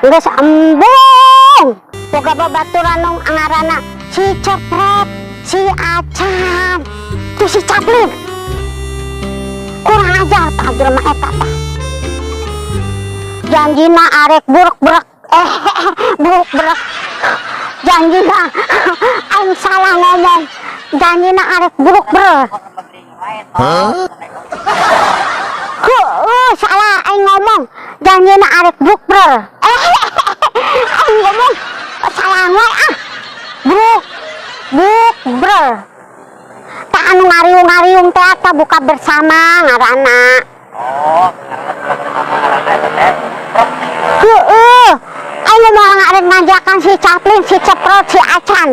geus embung boga babaturan nong ngaranna si Cepret, si Acan, tuh si Caplin. Kurang ajar tah jelema eta teh. Janjina arek buruk-buruk buruk-buruk. Janjina aing salah ngomong. Janjina arek buruk-buruk. Salah aing ngomong. Janjina arek buruk-buruk. Aing ngomong salah ngomong buruk-buruk. Tak anu ngariung-ngariung teh eta buka bersama ngaranna. Oh, ayo mau ngarep ngajakan si Caplin, si Ceprot, si Acan.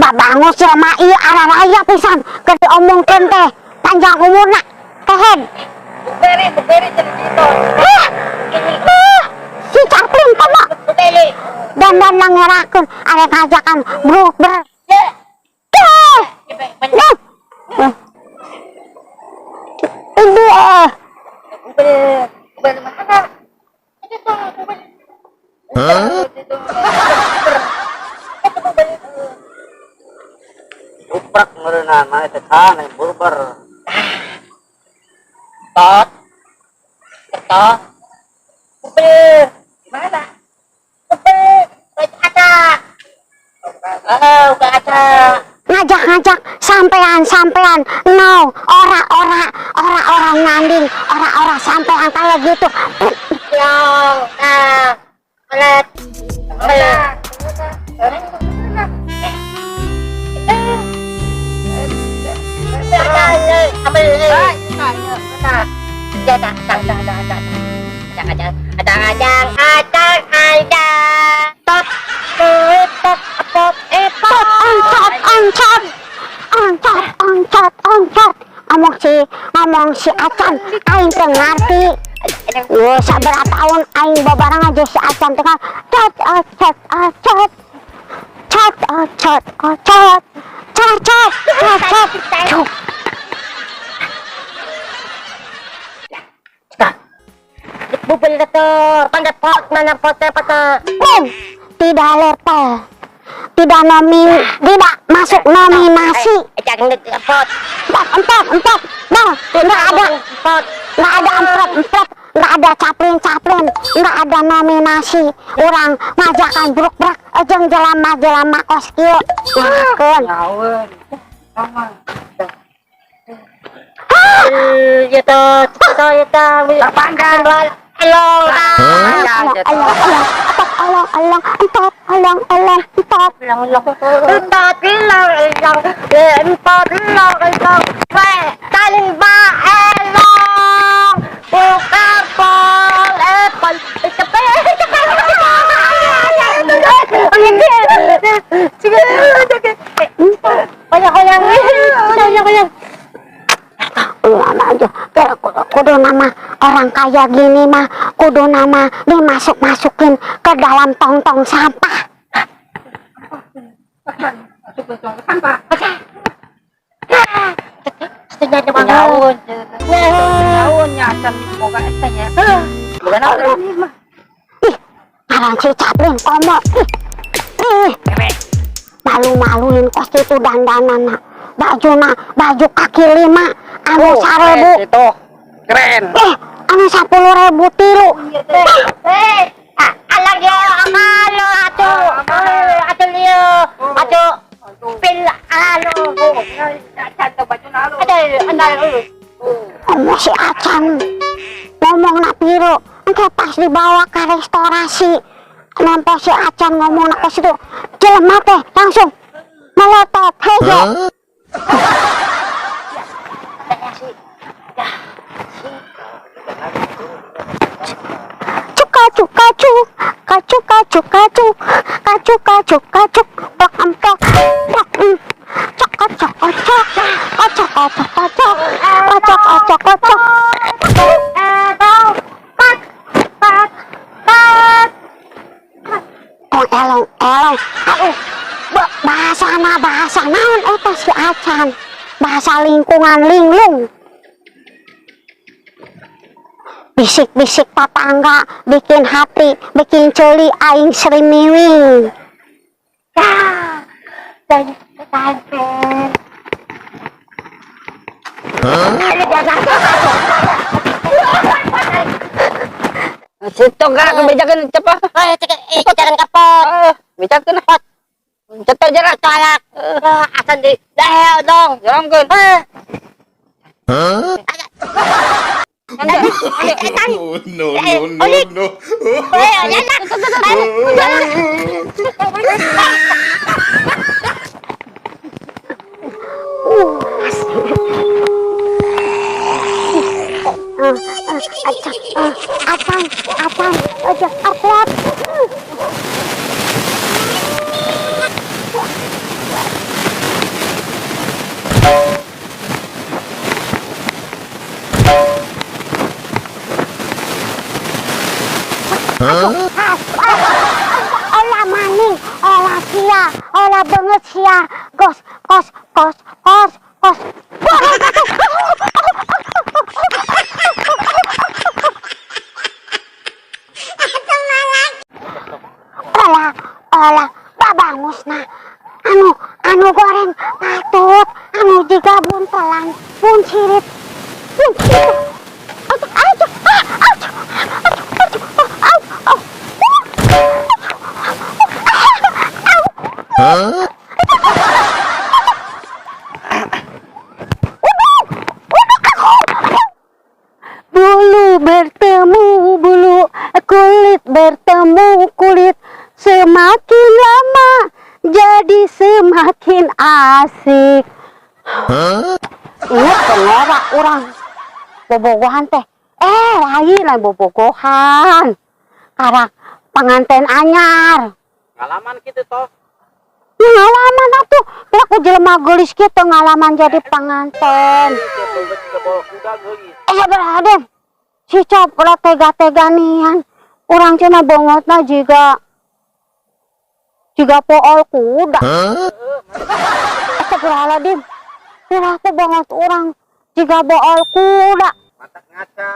Babangus jelema ieu araraya pisan keur diomongkeun teh panjang umurna. Kehed. Beri cerita. Si Caplin komo. Dan ngerakeun arep ngajakan bruk ber. Uprak merenang mana tekan yang burber. Tot, tot, gimana? Ngajak sampean no orang nganding orang sampean kayak gitu yang ngomong si Acan aing teh ngarti. Sabaraha tahun aing babareng aja si Acan teh bubul itu pandepot mana foto-foto tidak level tidak masuk nominasi empat nggak ada empat nggak ada Caplin nggak ada nominasi orang ngajakan bruk-bruk jeung jelema kos kieu ngakeun kudu nama orang kaya gini mah kudu nama dimasukin ke dalam tong sampah. Arang si Caplin komo malu-maluin kos itu dandanan baju kaki 5 anu 1000 itu keren anu 10.000 tilu alang yo amalo atuh lieu atuh pil anu canto baju nalu si Acan ngomong na piro engke pas dibawa ke restorasi nempo si Acan ngomong na ke situ jelema teh langsung melotot hejo bahasa naon eta si Acan bahasa lingkungan linglung bisik-bisik tetangga bikin hati, bikin celi aing serimiwing. Ya, jadi kekanten. Situ kan kebijakan cepat. Jangan kapot. Bijakan pot. Cetar jarak. Tolak. Akan di dahel dong. Jalankan. No, no, no, no. Acan, aja upload. Olah maning, olah sia, olah banget sia, kos. Olah, babangusna, anu goreng patut, anu juga buntelan, pun cirit, bulu bertemu bulu, kulit bertemu kulit, semakin lama jadi semakin asik. Ingat kenapa orang bobogohan teh? Lain bobogohan. Karena pengantin anyar. Ngalaman gitu toh. Ngalaman atuh, kira ku jelema geulis kieu teu ngalaman jadi pengantin. Raden, si copra tega-tega nian. Urang cenah bongotna juga pool kuda. Astagfirullahaladzim. Kira aku banget orang juga bool kuda. Mantap ngaca.